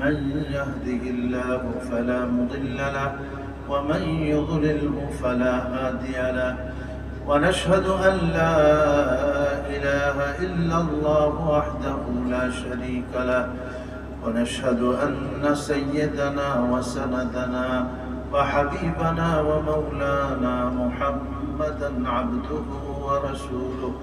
من يهده الله فلا مضل له ومن يضلله فلا هادي له ونشهد أن لا إله إلا الله وحده لا شريك له ونشهد أن سيدنا وسندنا وحبيبنا ومولانا محمدا عبده ورسوله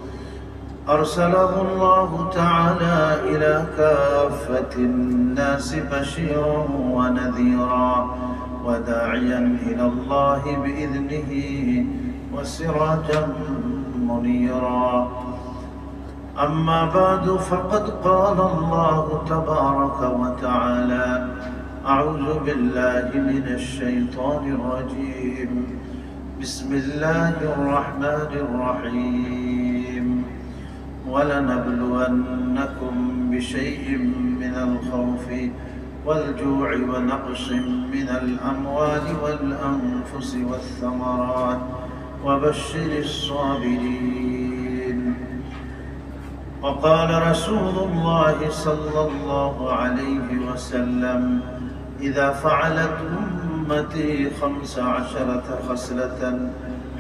أرسله الله تعالى إلى كافة الناس بشيرا ونذيرا وداعيا إلى الله بإذنه وسراجا منيرا أما بعد فقد قال الله تبارك وتعالى أعوذ بالله من الشيطان الرجيم بسم الله الرحمن الرحيم ولنبلونكم بشيء من الخوف والجوع ونقص من الأموال والأنفس والثمرات وبشر الصابرين وقال رسول الله صلى الله عليه وسلم إذا فعلت أمتي 15 خصلة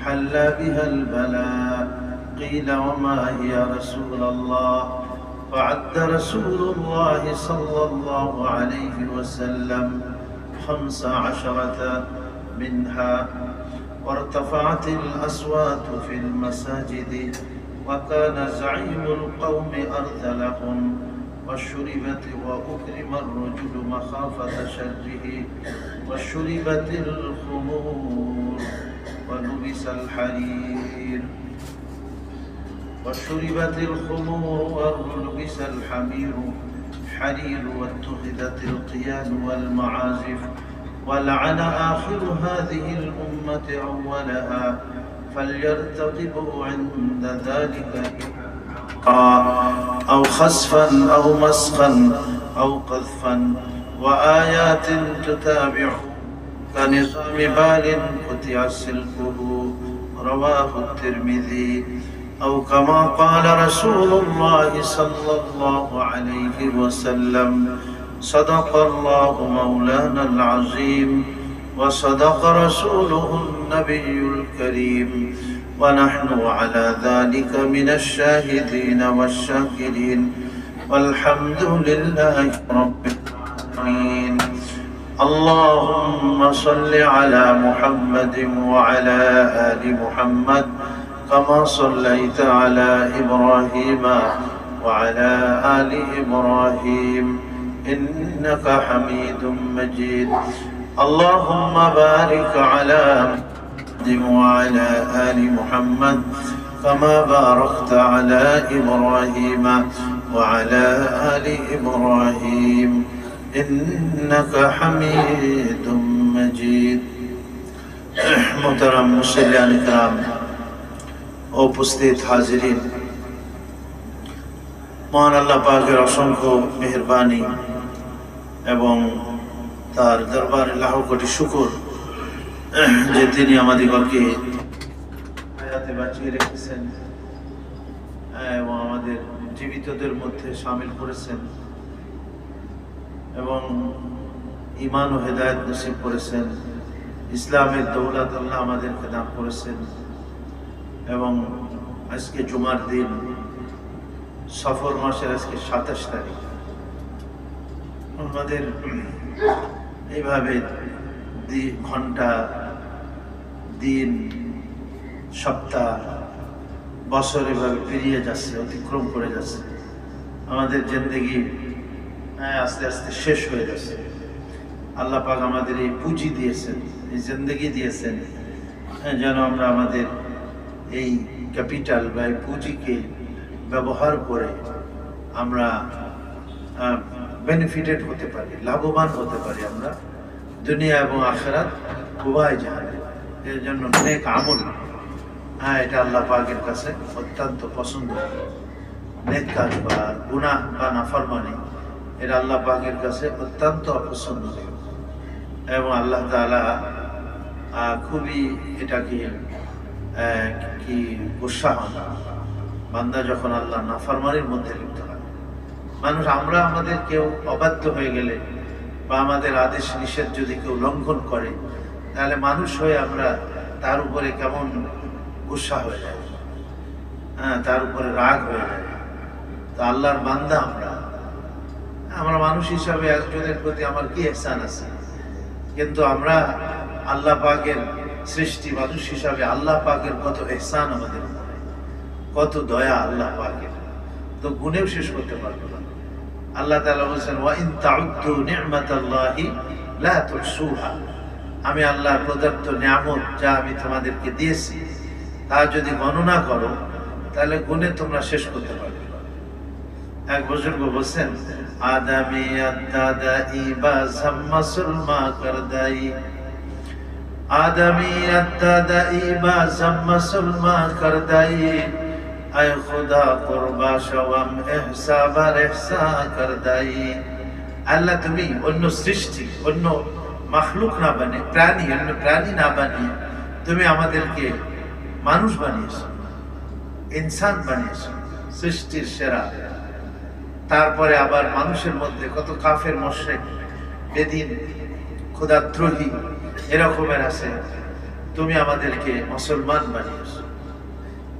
حل بها البلاء قيل وما هي رسول الله فعد رسول الله صلى الله عليه وسلم 15 منها وارتفعت الأصوات في المساجد وكان زعيم القوم أرذلهم وشربت وأكرم الرجل مخافة شره وشربت الخمور ولبس الحرير وشربت الخمور ولبس الحمير حرير واتخذت القيان والمعازف ولعن آخر هذه الأمة أولها فليرتقبوا عند ذلك أو خسفا أو مسخا أو قذفا وآيات تتابع كنظام بال قطع سلكه رواه الترمذي أو كما قال رسول الله صلى الله عليه وسلم صدق الله مولانا العظيم وصدق رسوله النبي الكريم ونحن على ذلك من الشاهدين والشاكرين والحمد لله رب العالمين اللهم صل على محمد وعلى آل محمد كما صليت على إبراهيم وعلى آل إبراهيم إنك حميد مجيد اللهم بارك على محمد وعلى آل محمد كما باركت على إبراهيم وعلى آل إبراهيم إنك حميد مجيد محترم মুসল্লিয়ান کرام উপস্থিত হাজিরিন মহান আল্লাহ পাকের অসংখ্য মেহেরবানি এবং তার দরবারে লাখ কোটি শুকর যে তিনি আমাদিগকে হায়াতে বাঁচিয়ে রেখেছেন এবং আমাদের জীবিতদের মধ্যে শামিল করেছেন এবং ঈমান ও হেদায়েত নসিব করেছেন ইসলামের দৌলত আল্লাহ আমাদেরকে দান করেছেন এবং আজকে জুমার দিন সফর মাসের আজকে 27 তারিখ আমাদের এইভাবে ঘন্টা দিন সপ্তাহ বছর এভাবে পেরিয়ে যাচ্ছে অতিক্রম করে যাচ্ছে আমাদের জিন্দেগি আস্তে আস্তে শেষ হয়ে যাচ্ছে আল্লাহ পাক আমাদের এই পুঁজি দিয়েছেন এই জিন্দেগি দিয়েছেন যেন আমরা আমাদের এই ক্যাপিটাল বা এই পুঁজিকে ব্যবহার করে আমরা বেনিফিটেড হতে পারি লাভবান হতে পারি আমরা দুনিয়া এবং আখিরাত উভয় জাহানে এর জন্য নেক আমল এটা আল্লাহ পাকের কাছে অত্যন্ত পছন্দ নেক কাজ বা গুনাহ বা নাফরমানি এটা আল্লাহ পাকের কাছে অত্যন্ত অপছন্দনীয় এবং আল্লাহ তাআলা খুবই এটাকে কি গুসা হন বান্দা যখন আল্লাহ নাফরমানির মধ্যে লিপ্ত হয়। মানুষ আমরা আমাদের কেউ অবাধ্য হয়ে গেলে বা আমাদের আদেশ নিষেধ যদি কেউ লঙ্ঘন করে, তাহলে মানুষ হয়ে আমরা তার উপরে কেমন গুসা হয়ে যায়, হ্যাঁ, তার উপরে রাগ হয়ে যায়। তো আল্লাহর বান্দা আমরা মানুষ হিসাবে একজনের প্রতি আমার কি ইহসান আছে, কিন্তু আমরা আল্লাহ পাকের সৃষ্টি মানুষ হিসাবে আল্লাহ পাকের কত ইহসান আমাদের উপরে, কত দয়া আল্লাহ পাকের, তো গুণেও শেষ করতে পারবো না। আল্লাহ তাআলা বলেছেন ওয়া ইন তাউদ্দু নি'মাতাল্লাহি লা তুহসুহা, আমি আল্লাহর প্রদত্ত নিয়ামত যা আমি তোমাদেরকে দিয়েছি তা যদি গণনা করো তাহলে গুণে তোমরা শেষ করতে পারবে না। এক বুজুর্গ বলছেন আদামিয়াত দাদাই বা সাম্মাসুল মা করদাই, আদামিয়াত দাদাই বা সাম্মাসুল মা করদাই, আয় খুদা কুরবা শওয়াম ইহসাবার ইহসা করদাই। আল্লাহ তুমি অন্য সৃষ্টি, অন্য মাখলুক না বানিয়ে, অন্য প্রাণী না বানিয়ে তুমি আমাদেরকে মানুষ বানিয়েছো, ইনসান বানিয়েছো, সৃষ্টির সেরা। তারপরে আবার মানুষের মধ্যে কত কাফের মুশরিক বেদিন খোদাদ্রোহী এরকমের আছে, তুমি আমাদেরকে মুসলমান বানিয়েছো,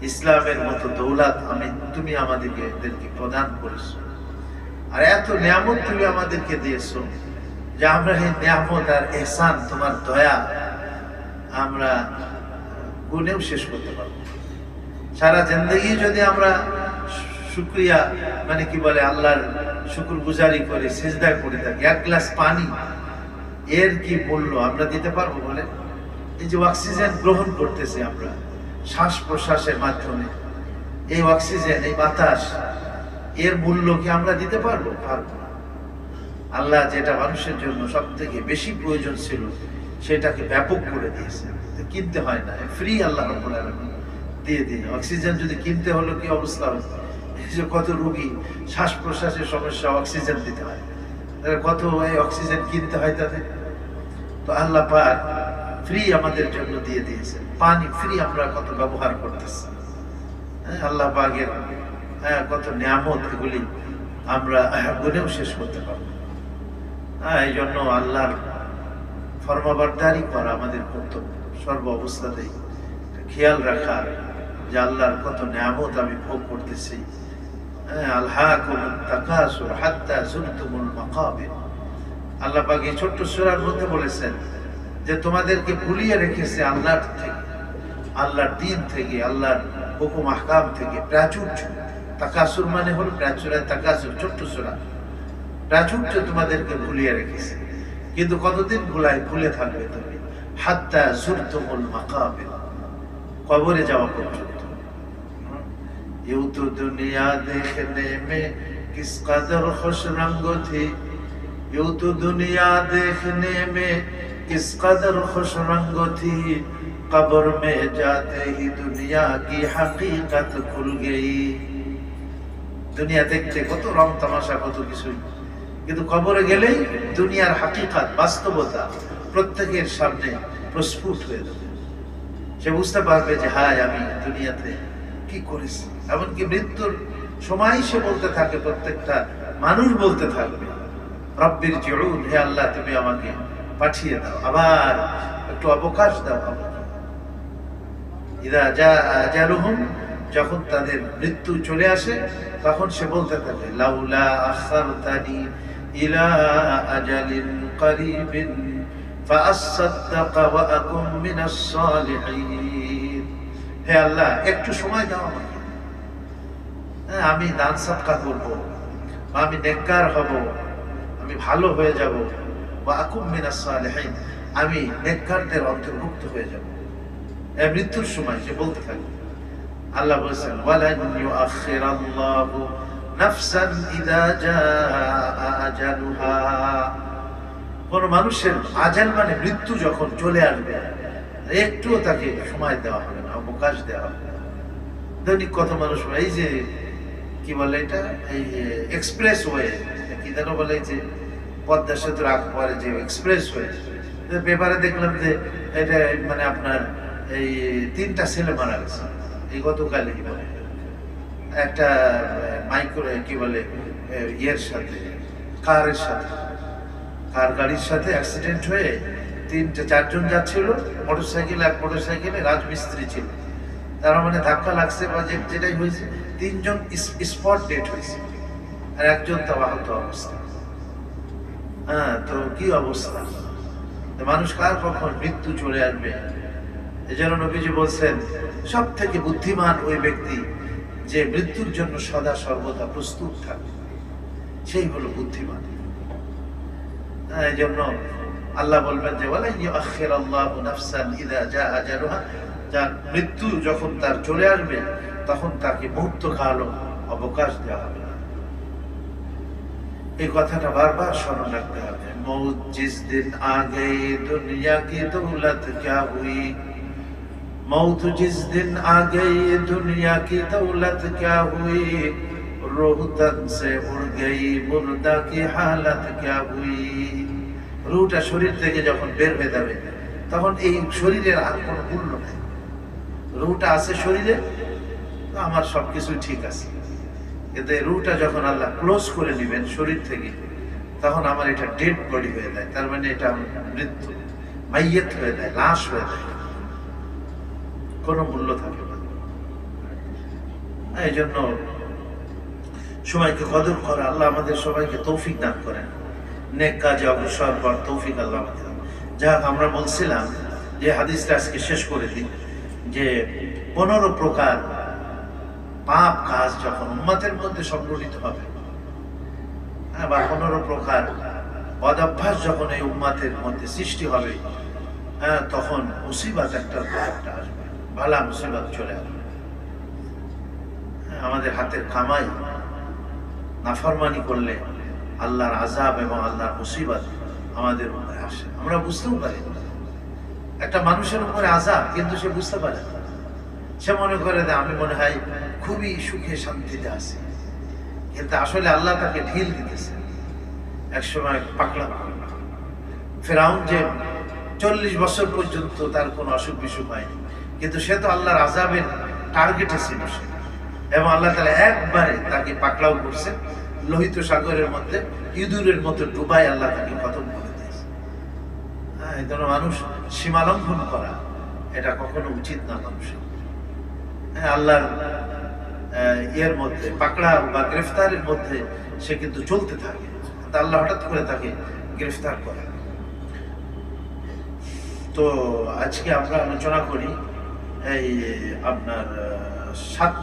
ইসলামের মতো দৌলত তুমি আমাদেরকে প্রদান করেছো, আর এত নিয়ামত তুমি আমাদেরকে দিয়েছো যে আমরা এই নিয়ামত আর ইহসান তোমার দয়া আমরা গুণেও শেষ করতে পারবো। সারা জিন্দেগি যদি আমরা শুকরিয়া মানে কি বলে আল্লাহর শুকরগুজারি করে সিজদা করে থাকি, এক গ্লাস পানি এর কি মূল্য আমরা দিতে পারবো বলে? এই যে অক্সিজেন গ্রহণ করতেছি আমরা শ্বাস প্রশ্বাসের মাধ্যমে, এই অক্সিজেন, এই বাতাস, এর মূল্য কি আমরা দিতে পারবো? পারবো না। আল্লাহ যেটা মানুষের জন্য সব থেকে বেশি প্রয়োজন ছিল সেটাকে ব্যাপক করে দিয়েছে, কিনতে হয় না, ফ্রি আল্লাহ রাব্বুল আলামিন দিয়ে দিন। অক্সিজেন যদি কিনতে হলো কি অবস্থা হবে? এই যে কত রোগী শ্বাস প্রশ্বাসের সমস্যা, অক্সিজেন দিতে হয়, কত এই অক্সিজেন কিনতে হয় তাদের। তো আল্লাহ পাক ফ্রি আমাদের জন্য দিয়ে দিয়েছেন, পানি ফ্রি আমরা কত ব্যবহার করতেছি। আল্লাহ পাকের কত নিয়ামত, এগুলি আমরা গুণেও শেষ করতে পারবো। এই জন্য আল্লাহর ফরমাবরদারি করা আমাদের কর্তব্য, সর্ব অবস্থাতেই খেয়াল রাখা যে আল্লাহর কত নিয়ামত আমি ভোগ করতেছি। আলহাকুমুত তাকাসুর হাত্তা যুরতুমুল মাকাবির, আল্লাহ পাক এই ছোট্ট সূরার মধ্যে বলেছেন যে তোমাদেরকে ভুলিয়ে রেখেছে আল্লাহর থেকে, আল্লাহর দ্বীন থেকে, আল্লাহর হুকুম আহকাম থেকে প্রাচুর্য। তাকাসুর মানে হলো প্রাচুর্য, তাকাসুর ছোট্ট সূরা, প্রাচুর্য তোমাদেরকে ভুলিয়ে রেখেছে। কিন্তু কতদিন ভুলে থাকবে তুমি? হাত্তা যুরতুমুল মাকাবির, কবরে যাওয়া পর্যন্ত। यूं तो दुनिया देखने में किस कदर खुश रंग थी, यूं तो दुनिया देखने में किस कदर खुश रंग थी, कब्र में जाते ही दुनिया की हकीकत खुल गई। दुनिया देखते কত রং তামাশা, কত কিছু, কিন্তু কবরে গেলেই দুনিয়ার হাকিকত, বাস্তবতা প্রত্যেকের সামনে প্রস্ফুট হয়ে যাবে। সে বুঝতে পারবে যে হায় আমি দুনিয়াতে কি করেছি। এমনকি মৃত্যুর সময় সে বলতে থাকে, প্রত্যেকটা মানুষ বলতে থাকবে রব্বির জিউন, হে আল্লাহ তুমি আমাকে পাঠিয়ে দাও, আবার একটু অবকাশ দাও আমাকে। ইদা জা আজালুহুম, যখন তাদের মৃত্যু চলে আসে তখন সে বলতে থাকে লাউলা আখারতানি ইলা আজালিন করিবিন ফাআসাদদাকা ওয়া আকুম মিনাস সালিহিন। হে আল্লাহ একটু সময় দাও আমাকে, আমি দান সাদকা করব, আমি নেককার হব, আমি ভালো হয়ে যাব, ওয়া আকুম মিনাস সালিহিন, আমি নেককারদের অন্তর্ভুক্ত হয়ে যাব। এই মৃত্যুর সময় সে বলতে থাকে। আল্লাহ বলেছেন ওয়ালান ইউআখিরাল্লাহু নাফসান ইযা জাআ আজালুহা, কোন মানুষের আজাল মানে মৃত্যু যখন চলে আসবে একটুও তাকে সময় দেওয়া হবে না, অবকাশ দেওয়া হবে না। দৈনিক কত মানুষ, এই যে কি বলে এটা, এই এক্সপ্রেস ওয়ে কি যেন বলে, যে পদ্মা সেতুর আগ পরে যে এক্সপ্রেস ওয়ে, পেপারে দেখলাম যে এটা মানে আপনার এই 3টা ছেলে মারা গেছে এই গতকালই, কি বলে একটা মাইক্রো কি বলে ইয়ের সাথে, কারের সাথে। কার গাড়ির সাথে অ্যাক্সিডেন্ট হয়ে 4জন যাচ্ছিল মোটরসাইকেল, এক মোটরসাইকেলে রাজমিস্ত্রি ছিল, তার মানে ধাক্কা লাগছে বা যেটাই হয়েছে, 3জন স্পট ডেট হয়েছে আর একজন তো আহত অবস্থা। তো কি অবস্থা, মানুষ কার কখন মৃত্যু চলে আসবে। এজন্য নবীজি বলছেন সব থেকে বুদ্ধিমান ওই ব্যক্তি যে মৃত্যুর জন্য সদা সর্বদা প্রস্তুত থাকে, সেই হলো বুদ্ধিমান। এই জন্য আল্লাহ বলবেন যে ওয়ালা ইউআখিরুল্লাহু নাফসান ইযা জাআ আজালুহা, যার মৃত্যু যখন তার চলে আসবে তখন তাকে মুহূর্তকাল অবকাশ দেওয়া হবে। এই কথাটা বারবার স্মরণ রাখতে হবে। মৌত জিস দিন আ গই দুনিয়া কি দৌলত ক্যা হুই, मौत जिस दिन आ गई दुनिया की दौलत क्या हुई, रूह तन से उड़ गई मुर्दा की हालत क्या हुई। রুহটা শরীর থেকে যখন বের হয়ে যাবে তখন এই শরীরের আর কোনো মূল্য নেই। রুহটা আছে শরীরে, আমার সবকিছু ঠিক আছে, কিন্তু এই রুহটা যখন আল্লাহ ক্লোজ করে নেবেন শরীর থেকে, তখন আমার এটা ডেড বডি হয়ে যায়, তার মানে এটা মৃত্যু, মাইয়াত হয়ে যায়, লাশ হয়ে যায়, কোনো মূল্য থাকে না। এই জন্য সময়কে কদর করা, আল্লাহ আমাদের সবাইকে তৌফিক দান করেন, নেক কাজে অগ্রসর করার তৌফিক আল্লাহ আমাদের। যাক, আমরা বলছিলাম যে হাদিসটা আজকে শেষ করে দিই, যে 15 প্রকার পাপ কাজ যখন উম্মতের মধ্যে সংগঠিত হবে, বা 15 প্রকার বদ অভ্যাস যখন এই উম্মতের মধ্যে সৃষ্টি হবে, তখন মুসিবত একটার পর একটা আসবে, ভালা মুসিবত চলে আসবে। আমাদের হাতের কামাই নাফরমানি করলে আল্লাহর আযাব এবং আল্লাহর মুসিবত আমাদের উপরে আসে, আমরা বুঝতেও পারি না। একটা মানুষের উপরে আযাব, কিন্তু সে বুঝতে পারে না, সে মনে করে যে আমি মনে হয় খুবই সুখে শান্তিতে আছি, কিন্তু আসলে আল্লাহ তাকে ঢিল দিতেছে। একসময় পাকড়া ফেরাউন যে 40 বছর পর্যন্ত তার কোনো অসুখ বিসুখ হয়নি, কিন্তু সে তো আল্লাহর আযাবের টার্গেটে ছিল সে, এবং আল্লাহ তাআলা একবারে তাকে পাকড়াও করছে, লোহিত সাগরের মধ্যে ইঁদুরের মতো ডুবাই আল্লাহ তাকে খতম করে দিয়েছে। এই জন্য মানুষ সীমা লঙ্ঘন করা এটা কখনো উচিত না মানুষের। আল্লাহর ইয়ের মধ্যে পাকড়া বা গ্রেফতারের মধ্যে সে কিন্তু চলতে থাকে, আল্লাহ হঠাৎ করে তাকে গ্রেফতার করে। তো আজকে আমরা আলোচনা করি এই আপনার 8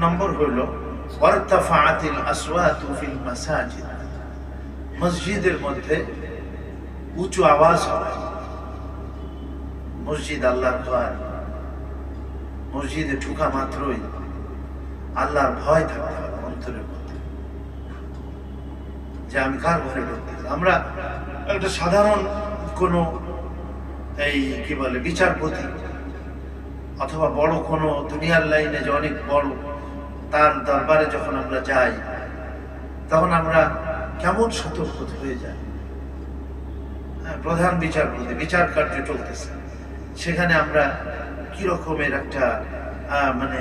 নম্বর হইল ওয়ারতাফাআতিল আসওয়াতু ফিল মাসাজিদ, মসজিদের মধ্যে উঁচু আওয়াজ হবে। মসজিদ আল্লাহর ঘর, মসজিদে ঢোকা মাত্রই আল্লাহর ভয় থাকতে হবে অন্তরের মধ্যে, যে আমি কার ঘরে ঢুকতেছি। আমরা একটা সাধারণ কোনো এই কি বলে বিচারপতি অথবা বড় কোনো দুনিয়ার লাইনে যে অনেক বড়, তার দরবারে যখন আমরা যাই তখন আমরা কেমন সতর্ক হয়ে যাই। প্রধান বিচারপতি, বিচার কার্য চলতেছে, সেখানে আমরা কি রকমের একটা মানে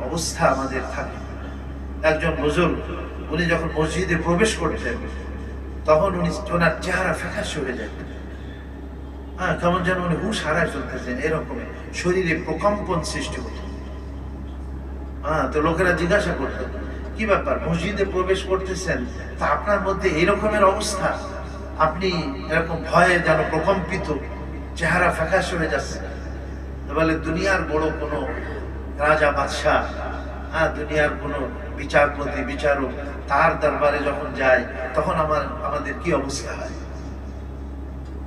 অবস্থা আমাদের থাকে। একজন বুজুর্গ উনি যখন মসজিদে প্রবেশ করতেন তখন ওনার চেহারা ফ্যাকাশে হয়ে যেত, কেমন যেন উনি হুঁশ হারায় চলতেছেন, এরকম শরীরে প্রকম্পন সৃষ্টি হতো। তো লোকেরা জিজ্ঞাসা করত কি ব্যাপার, মসজিদে প্রবেশ করতেছেন তা আপনার মধ্যে এরকমের অবস্থা, আপনি এরকম ভয়ে যেন প্রকম্পিত, চেহারা ফ্যাকাশে হয়ে যাচ্ছে। বলে দুনিয়ার বড় কোনো রাজা বাদশাহ, দুনিয়ার কোনো বিচারপতি বিচারক, তার দরবারে যখন যায় তখন আমাদের কি অবস্থা হয়,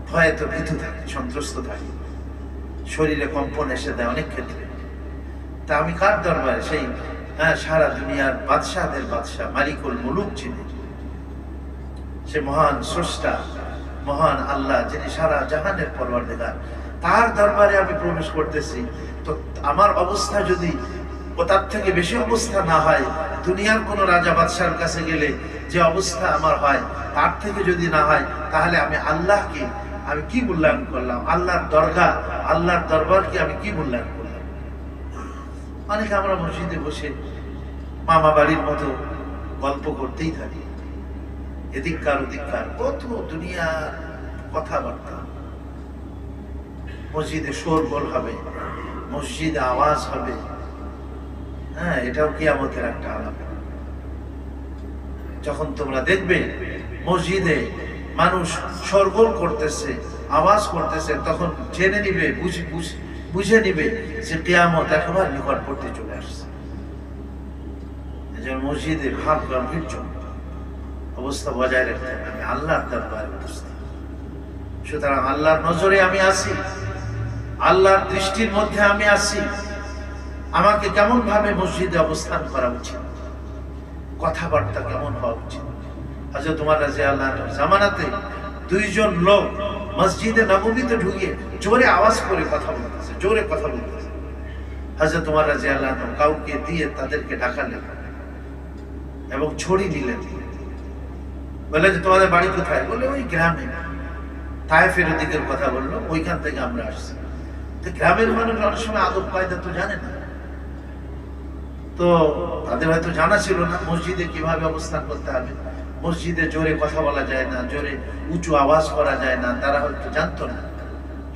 ভয়ে তো ভীতু থাকে, সন্ত্রস্ত থাকে, শরীরে কম্পন এসে দেয় অনেক ক্ষেত্রে। তা আমি কার দরবারে, সেই সারা দুনিয়ার বাদশাহদের বাদশাহ মালিকুল মুলুক যিনি, সে মহান স্রষ্টা, মহান আল্লাহ যিনি সারা জাহানের পরওয়ারদিগার, তার দরবারে আমি প্রবেশ করতেছি। তো আমার অবস্থা যদি ও তার থেকে বেশি অবস্থা না হয়, দুনিয়ার কোনো রাজা বাদশার কাছে গেলে যে অবস্থা আমার হয় তার থেকে যদি না হয়, তাহলে আমি আল্লাহকে আমি কি মূল্যায়ন করলাম, আল্লাহর দরগা, আল্লাহর দরবারকে আমি কি মূল্যায়ন করলাম। অনেকে আমরা মসজিদে বসে মামা বাড়ির মতো গল্প করতেই থাকি, এদিককার ওদিককার কত দুনিয়ার কথাবার্তা। মসজিদে শোরগোল হবে, মসজিদে আওয়াজ হবে, হ্যাঁ, এটাও কিয়ামতের একটা আলামত। যখন তোমরা দেখবে মসজিদে মানুষ শোরগোল করতেছে, আওয়াজ করতেছে, তখন জেনে নিবে, বুঝে নিবে যে কিয়ামত একেবারে নিকটবর্তী চলে আসছে। এজন্য মসজিদে ভাব গাম্ভীর্য অবস্থা বজায় রাখতে হবে। আমি আল্লাহর দরবারে উপস্থিত, সুতরাং আল্লাহর নজরে আমি আছি, আল্লাহর দৃষ্টির মধ্যে আমি আছি। আমাকে কেমন ভাবে মসজিদে অবস্থান করা উচিত, কথাবার্তা কেমন হওয়া উচিত। হযরত ওমর রাদিয়াল্লাহু আনহু জামানাতে দুইজন লোক মসজিদে নববীতে ঢুকে জোরে আওয়াজ করে কথা বলতেছে, জোরে কথা বলতেছে। হযরত ওমর রাদিয়াল্লাহু আনহু কাউকে দিয়ে তাদেরকে ডাকালেন এবং ছড়ি দিলেন। বলে যে তোমাদের বাড়ি কোথায়? বলে ওই গ্রামে। তায়েফের দিকের কথা বললো, ওইখান থেকে আমরা আসছি। তো গ্রামের মানুষ অনেক সময় আদব কায়দা তো জানে না, তো তাদের হয়তো জানা ছিল না মসজিদে কিভাবে অবস্থান করতে হবে, মসজিদে জোরে কথা বলা যায় না, জোরে উঁচু আওয়াজ করা যায় না, তারা হয়তো জানতো না।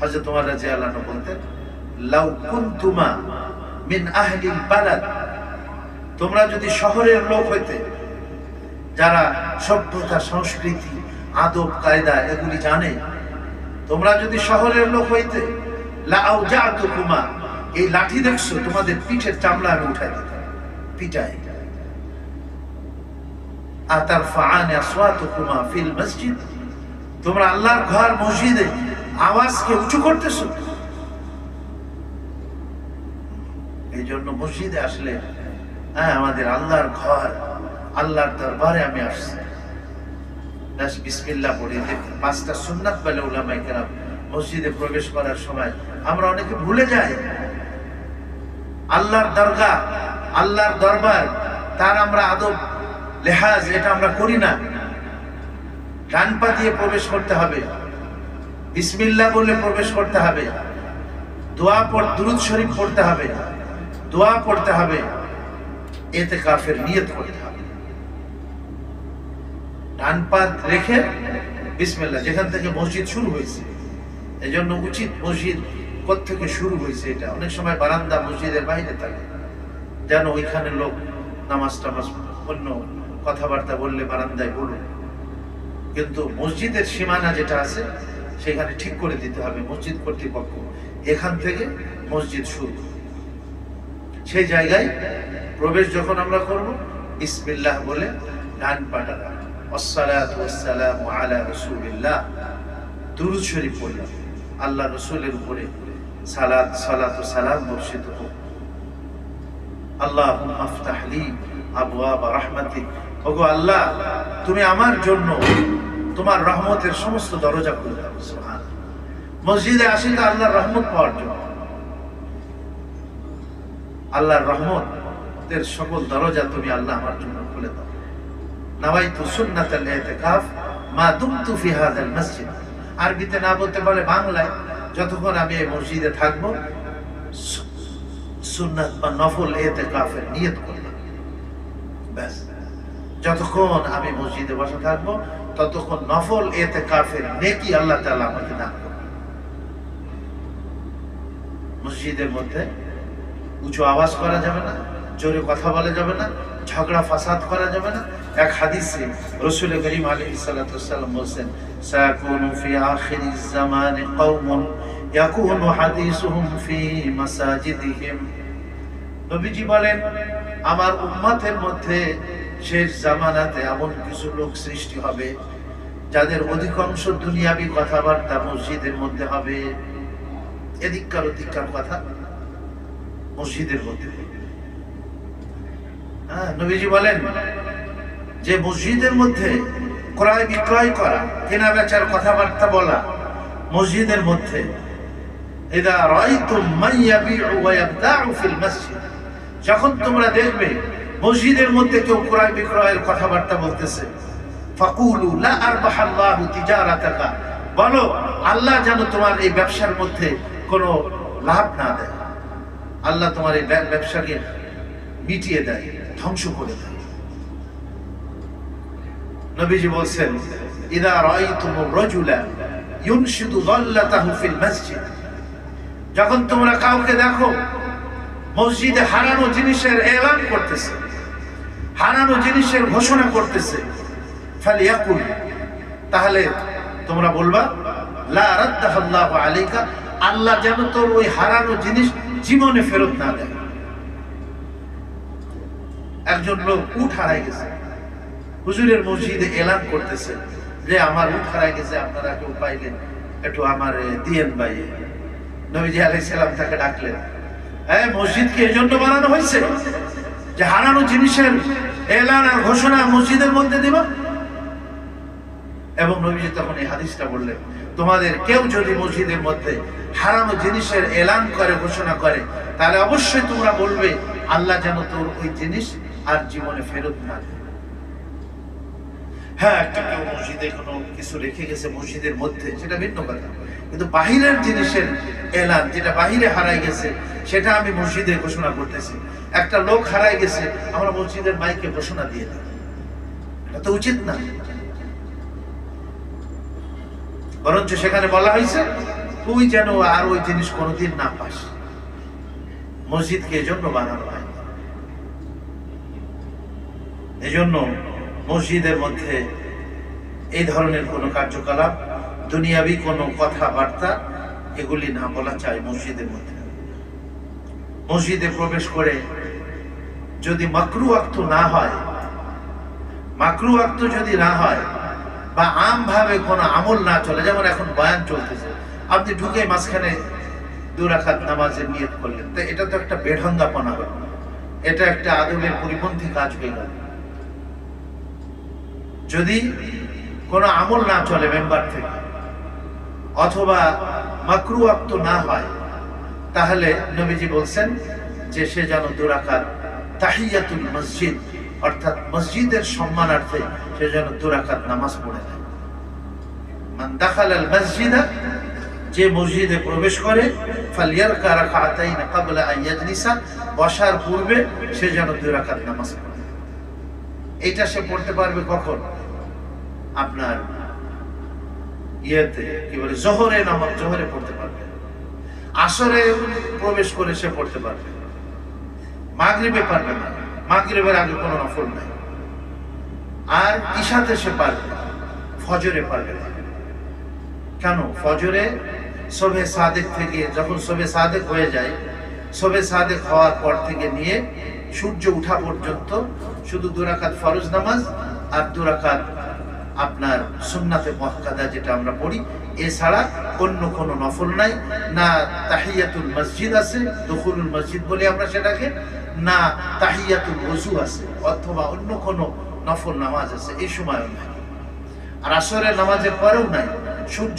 হযরত ওমর রাদিয়াল্লাহু আনহু বলতেন, লাউ কুনতুমা মিন আহলিল বালাদ, তোমরা যদি শহরের লোক হইতে, যারা সভ্যতা, সংস্কৃতি, আদব কায়দা এগুলি জানে, তোমরা যদি শহরের লোক হইতে, লা আউজাতুকুমা, এই লাঠি দেখছো, তোমাদের পিঠের চামড়া আমি উঠাই দিতাম, পিটাই। আতারফাআন আসওয়াতুকুমা ফিল মসজিদ, তোমরা আল্লাহর ঘর মসজিদে আওয়াজকে উঁচু করতেছো। এই জন্য মসজিদে আসলে, হ্যাঁ, আমাদের আল্লাহর ঘর, আল্লাহর দরবারে আমি আসছি, বিসমিল্লাহ পড়ে পাঁচটা সুন্নাত বলে উলামায়ে কেরাম মসজিদে প্রবেশ করার সময় আমরা অনেকে ভুলে যাই। আল্লাহর দরগা, আল্লাহর দরবার, তার আমরা আদব লেহাজ এটা আমরা করি না। ডান পা দিয়ে প্রবেশ করতে হবে, বিসমিল্লাহ বলে প্রবেশ করতে হবে, দুরূদ শরীফ পড়তে হবে, দোয়া পড়তে হবে, ইতিকাফের নিয়ত করতে হবে। ডান পা রেখে বিসমিল্লাহ, যেখান থেকে মসজিদ শুরু হয়েছে, এই জন্য উচিত মসজিদ কোত্থেকে শুরু হয়েছে এটা। অনেক সময় বারান্দা মসজিদের বাইরে থাকে, যেন ওইখানে লোক নামাজ টামাজ অন্য কথাবার্তা বললে বারান্দায় বলুন, কিন্তু মসজিদের সীমানা যেটা আছে সেখানে ঠিক করে দিতে হবে মসজিদ কর্তৃপক্ষ, এখান থেকে মসজিদ শুরু। সেই জায়গায় প্রবেশ যখন আমরা করব, বিসমিল্লাহ বলে ডান পাটা রাখবো, আসসালাতু ওয়াসসালামু আলা রাসূলিল্লাহ, দুরূদ শরীফ পড়লাম, আল্লাহ রাসূলের উপরে সালাত ও সালাম বর্ষিত হোক। আল্লাহুম্মা আফতাহ লি আবওয়াব রাহমাতিক, ওগো আল্লাহ, তুমি আমার জন্য তোমার রহমতের সমস্ত দরজা খুলে দাও। সুবহানাল্লাহ। মসজিদে আসি তো আল্লাহর রহমত পাওয়ার জন্য, আল্লাহর রহমতের সকল দরজা তুমি আল্লাহ আমার জন্য খুলে দাও। নাওয়াইতু সুন্নাতাল ইতিকাফ মা দুমতু ফি হাযাল মসজিদ, আরবিতে না বলতে পারে বাংলায়, যতক্ষণ আমি এই মসজিদে থাকবো সুন্নাত বা নফল ইতিকাফের নিয়ত করলাম, ব্যাস। যতক্ষণ আমি মসজিদে বসে থাকবো ততক্ষণ নফল ইতিকাফের নেকি আল্লাহ তাআলা আমাকে দান করবেন। মসজিদের মধ্যে উঁচু আওয়াজ করা যাবে না, জোরে কথা বলা যাবে না, ঝগড়া ফাসাদ করা যাবে না। এক হাদিসে রাসূল করিম আলাইহিস সালাতু ওয়াসসালাম বলেন, সায়াকুনু ফি আখিরিজ জামানি কওমুন ইয়াকুনু হাদিসুহুম ফি মাসাজিদিহিম, নবীজি বলেন আমার উম্মতের মধ্যে শেষ জামানাতে এমন কিছু লোক সৃষ্টি হবে যাদের অধিকাংশ দুনিয়াবি কথাবার্তা মসজিদের মধ্যে হবে। এদিককার ওদিককার কথা মসজিদের মধ্যে। নবীজি বলেন যে মসজিদের মধ্যে ক্রয় বিক্রয় করা, কেনা বেচার কথাবার্তা বলা মসজিদের মধ্যে, ইদা রাআইতুম মান ইয়াবিউ ওয়া ইয়াবতাউ ফিল মসজিদ, যখন তোমরা দেখবে মসজিদের মধ্যে কেউ ক্রয় বিক্রয়ের কথাবার্তা বলতেছে, ফাকুলু লা আরবাহাল্লাহু তিজারাতাকা, বলো আল্লাহ যেন তোমার এই ব্যবসার মধ্যে কোনো লাভ না দেয়, আল্লাহ তোমার এই ব্যবসাকে মিটিয়ে দেয়, ধ্বংস করে দেয়। নবীজি বলছেন, ইদা রাআইতুমুর রাজুলা ইউনশিদু যাল্লাতাহু ফিল মসজিদ, যখন তোমরা কাউকে দেখো মসজিদে হারানো জিনিসের এলান করতেছে, হারানো জিনিসের ঘোষণা করতেছে, ফালিয়াকুল, তাহলে তোমরা বলবা, লা রাদ্দাহাল্লাহু আলাইকা, আল্লাহ যেন তোর ওই হারানো জিনিস জীবনে ফেরত না দেয়। একজন লোক উট হারাই গেছে, হুজুরের মসজিদে এলান করতেছে যে আমার উট হারাই গেছে, আপনারা কেউ পাইলেন একটু আমার দিয়েন ভাই। নবীজি আলাইহিস সালাম তাকে ডাকলেন, হ্যাঁ, মসজিদ কি এজন্য বানানো হয়েছে যে হারানো জিনিসের এলান আর ঘোষণা মসজিদের মধ্যে দিব? এবং নবীজি তখন এই হাদিসটা বললেন, তোমাদের কেউ যদি মসজিদের মধ্যে হারানো জিনিসের এলান করে, ঘোষণা করে, তাহলে অবশ্যই তোমরা বলবে, আল্লাহ যেন তোর ওই জিনিস আর জীবনে ফেরত না দেয়। হ্যাঁ, একটা কেউ মসজিদে কোনো কিছু রেখে গেছে মসজিদের মধ্যে, সেটা ভিন্ন কথা, কিন্তু বাহিরের জিনিসের এলান, যেটা বাহিরে হারাই গেছে, সেটা আমি মসজিদে ঘোষণা করতেছি। একটা লোক হারাই গেছে, আমরা মসজিদের মাইকে ঘোষণা দিয়ে দিই, এটা তো উচিত না। বরঞ্চ সেখানে বলা হয়েছে, তুই যেন আর ওই জিনিস কোনোদিন না পাস। মসজিদকে এজন্য বানানো হয়। এজন্য মসজিদের মধ্যে এই ধরনের কোনো কার্যকলাপ, দুনিয়াবি কোনো কথাবার্তা, এগুলি না বলা চাই মসজিদের মধ্যে। মসজিদে প্রবেশ করে যদি মাকরুহ ওয়াক্ত না হয়, মাকরুহ ওয়াক্ত যদি না হয়, বা আমভাবে কোনো আমল না চলে, যেমন এখন বয়ান চলতেছে, আপনি ঢুকে মাঝখানে 2 রাকাত নামাজের নিয়ত করলেন, তো এটা তো একটা বেঢঙ্গাপনা হলো, এটা একটা আদবের পরিপন্থী কাজ হয়ে গেল। যদি কোনো আমল না চলে মেম্বার থেকে, অথবা মাকরুহ ওয়াক্ত না হয়, তাহলে নবীজি বলছেন যে সে যেন 2 রাকাত তাহিয়াতুল মসজিদ, অর্থাৎ মসজিদের সম্মানার্থে সে যেন 2 রাকাত নামাজ পড়ে নেয়। মান দাখালাল মসজিদা, যে মসজিদে প্রবেশ করে, ফালিয়ারকা রাকাতাইন ক্বাবলা আন ইয়াজলিসা, বসার পূর্বে সে যেন 2 রাকাত নামাজ পড়ে। এটা সে পড়তে পারবে কখন? আপনার ইয়েতে কি বলে, জোহরে নামাজ, জোহরে পড়তে পারবে, আসরে প্রবেশ করে সে পড়তে পারবে, মাগরিবে পারবে না, মাগরিবের আগে কোনো নফল নাই, আর ইশাতে সে পারবে, ফজরে পারবে না। কেন? ফজরে শবে সাদেক থেকে, যখন শবে সাদেক হয়ে যায়, শবে সাদেক হওয়ার পর থেকে নিয়ে সূর্য উঠা পর্যন্ত শুধু 2 রাকাত ফরজ নামাজ আর 2 রাকাত আপনার সুন্নাতে মুআক্কাদা যেটা আমরা পড়ি, এছাড়া অন্য কোনো নফল নাই। না তাহিয়াতুল মসজিদ আছে, দুখুলুল মসজিদ বলি আমরা সেটাকে, না তাহিয়াতুল ওযু আছে, অথবা অন্য কোনো নফল নামাজ আছে, এই সময়ও নাই। আর আসরের নামাজের পরেও নাই, সূর্য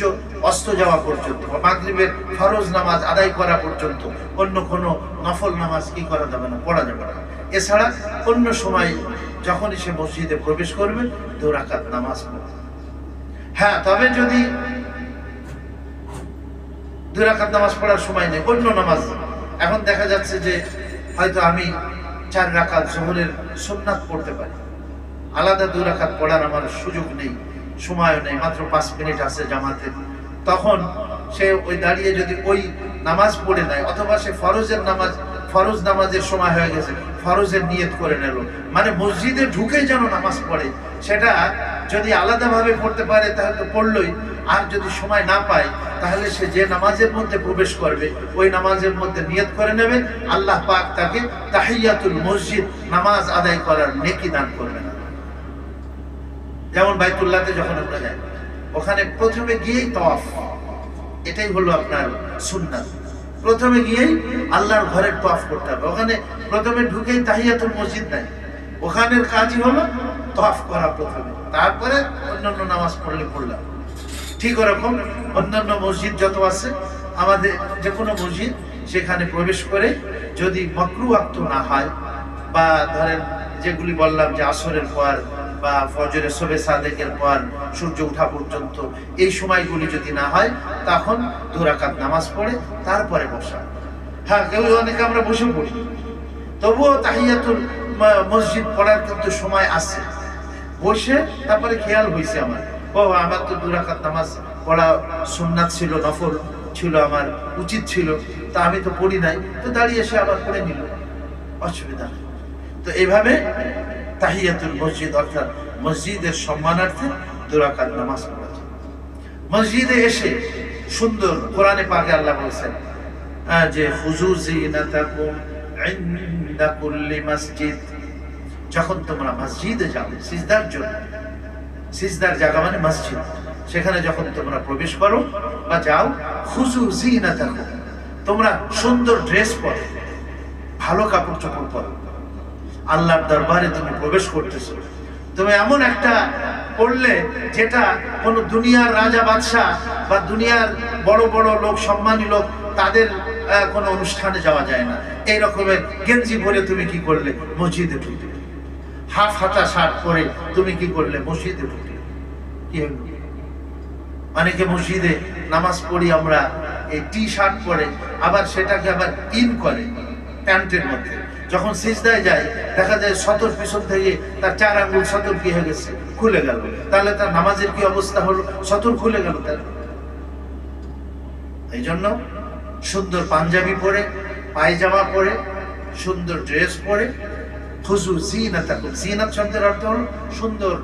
অস্ত যাওয়া পর্যন্ত বা মাগরিবের ফরজ নামাজ আদায় করা পর্যন্ত অন্য কোনো নফল নামাজ কি করা যাবে না, পড়া যাবে না। এছাড়া অন্য সময় যখনই সে মসজিদে প্রবেশ করবে 2 রাকাত নামাজ পড়বে। হ্যাঁ, তবে যদি 2 রাকাত নামাজ পড়ার সময় নেই, অন্য নামাজ, এখন দেখা যাচ্ছে যে হয়তো আমি 4 রাকাত যোহরের সুন্নাত পড়তে পারি, আলাদা 2 রাকাত পড়ার আমার সুযোগ নেই, সময়ও নেই, মাত্র 5 মিনিট আছে জামাতে, তখন সে ওই দাঁড়িয়ে যদি ওই নামাজ পড়ে নেয়, অথবা সে ফরজ নামাজের সময় হয়ে গেছে, ফরজের নিয়ত করে নিল, মানে মসজিদে ঢুকে যেন নামাজ পড়ে, সেটা যদি আলাদাভাবে পড়তে পারে তাহলে তো পড়লই, আর যদি সময় না পায় তাহলে সে যে নামাজের মধ্যে প্রবেশ করবে ওই নামাজের মধ্যে নিয়ত করে নেবে, আল্লাহ পাক তাকে তাহিয়াতুল মসজিদ নামাজ আদায় করার নেকি দান করবেন। যেমন বাইতুল্লাহতে যখন আমরা যাই, ওখানে প্রথমে গিয়েই তাওয়াফ, এটাই হলো আপনার সুন্নাত, প্রথমে গিয়েই আল্লাহর ঘরের তাওয়াফ করতে হবে। ওখানে প্রথমে ঢুকেই তাহিয়াতুল মসজিদ নাই, ওখানের কাজই হলো তাওয়াফ করা প্রথমে, তারপরে অন্যান্য নামাজ পড়লে পড়লাম। ঠিক ওরকম অন্যান্য মসজিদ যত আছে আমাদের, যে কোনো মসজিদ, সেখানে প্রবেশ করে যদি মাকরুহ ওয়াক্ত না হয়, বা ধরেন যেগুলি বললাম যে আসরের পর বা ফজরের শবে সাদেকের পর সূর্য ওঠা পর্যন্ত, এই সময়গুলি যদি না হয়, তখন 2 রাকাত নামাজ পড়ে তারপরে বসা। হ্যাঁ, কেউ অনেকে আমরা বসে পড়ি, তবুও তাহিয়াতুল মসজিদ পড়ার কিন্তু সময় আছে। বসে তারপরে খেয়াল হয়েছে আমার, ও আমার তো 2 রাকাত নামাজ পড়া সুন্নাত ছিল, নফল ছিল, আমার উচিত ছিল, তা আমি তো পড়ি নাই, তো দাঁড়িয়ে এসে আবার পড়ে নিল, অসুবিধা নেই। তো এইভাবে তাহিয়াতুল মসজিদ অর্থাৎ মসজিদের সম্মানার্থে 2 রাকাত নামাজ পড়া যায়। মসজিদে এসে সুন্দর, কোরআনে পাকে আল্লাহ বলেছেন যে খুযু যিনাতাকুম ইনদা কুল্লি মসজিদ, যখন তোমরা মসজিদে যাও সিজদার জন্য, সিজদার জায়গা মানে মসজিদ, সেখানে যখন তোমরা প্রবেশ করো বা যাও, খুযু যিনাতাকুম, তোমরা সুন্দর ড্রেস পরো, ভালো কাপড় চোপড় পরো। আল্লাহর দরবারে তুমি প্রবেশ করতেছো, তুমি এমন একটা পড়লে যেটা কোন দুনিয়ার রাজা বাদশাহ বা দুনিয়ার বড় বড় লোক, সম্মানী লোক, তাদের কোনো অনুষ্ঠানে যাওয়া যায় না। এই রকমের গেঞ্জি পরে তুমি কি করলে? মসজিদে ঢুকলে। হাফ হাতা শার্ট পরে তুমি কি করলে? মসজিদে ঢুকলে। কি হলো? অনেকে মসজিদে নামাজ পড়ি আমরা এই টি শার্ট পরে, আবার সেটাকে আবার ইন করে প্যান্টের মধ্যে। যখন সিজদায় যায় দেখা যায় সতর পিছন থেকে তার 4 আঙ্গুল সতর কি হয়ে গেছে? খুলে গেল। তাহলে তার নামাজের কি অবস্থা হলো? সতর খুলে গেল তার। এই জন্য সুন্দর পাঞ্জাবি পরে, পায়জামা পরে, সুন্দর ড্রেস পরে, খুযু যিনাতাকুম, যিনাত শব্দের অর্থ হলো সুন্দর,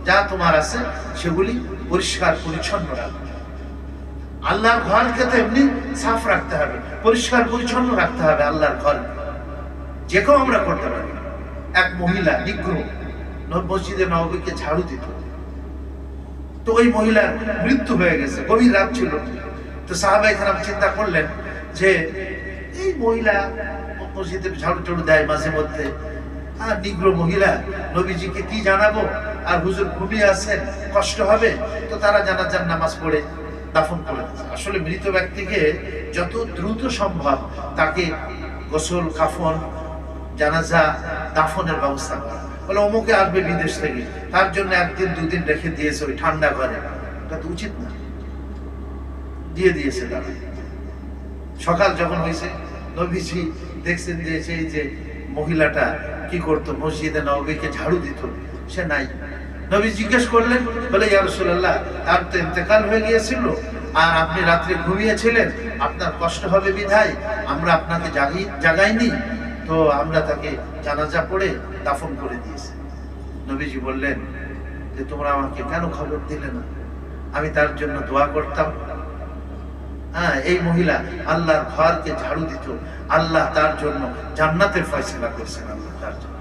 যা তোমার আছে সেগুলি পরিষ্কার পরিচ্ছন্ন রাখো। আল্লাহর ঘরকে তো এমনি সাফ রাখতে হবে, পরিষ্কার পরিচ্ছন্ন রাখতে হবে আল্লাহর ঘর। যে কেউ আমরা করতে পারি। এক মহিলা নিগ্র মসজিদে নববীকে ঝাড়ু দিত, তো ওই মহিলার মৃত্যু হয়ে গেছে, গভীর রাত ছিল। তো সাহাবায়ে কেরাম চিন্তা করলেন যে এই মহিলা মসজিদে ঝাড়ু টাড়ু দেয় মাঝে মধ্যে, আর নিগ্র মহিলা, নবীজিকে কি জানাবো, আর হুজুর ঘুমিয়ে আছেন, কষ্ট হবে, তো তারা জানাজার নামাজ পড়ে দাফন করে দিয়েছে। আসলে মৃত ব্যক্তিকে যত দ্রুত সম্ভব তাকে গোসল, কাফন, জানাজা, দাফনের ব্যবস্থা করা। বলে অমুকে আসবে বিদেশ থেকে, তার জন্য 1 দিন 2 দিন রেখে দিয়েছে ওই ঠান্ডা ঘরে, এটা তো উচিত না। দিয়ে দিয়েছে তারা। সকাল যখন হয়েছে নবীজি দেখছেন যে সেই যে মহিলাটা কি করতো, মসজিদে নববীকে ঝাড়ু দিত, সে নাই। নবী জিজ্ঞেস করলেন, বলে ইয়া রাসূলুল্লাহ, তার তো ইন্তেকাল হয়ে গিয়েছিল, আর আপনি রাত্রে ঘুমিয়েছিলেন, আপনার কষ্ট হবে বিধায় আমরা আপনাকে জাগাইনি, তো আমরা তাকে জানাজা পড়ে দাফন করে দিয়েছি। নবীজি বললেন যে তোমরা আমাকে কেন খবর দিলে না? আমি তার জন্য দোয়া করতাম। এই মহিলা আল্লাহর ঘরকে ঝাড়ু দিত, আল্লাহ তার জন্য জান্নাতের ফয়সালা করেছেন। আল্লাহ তার জন্য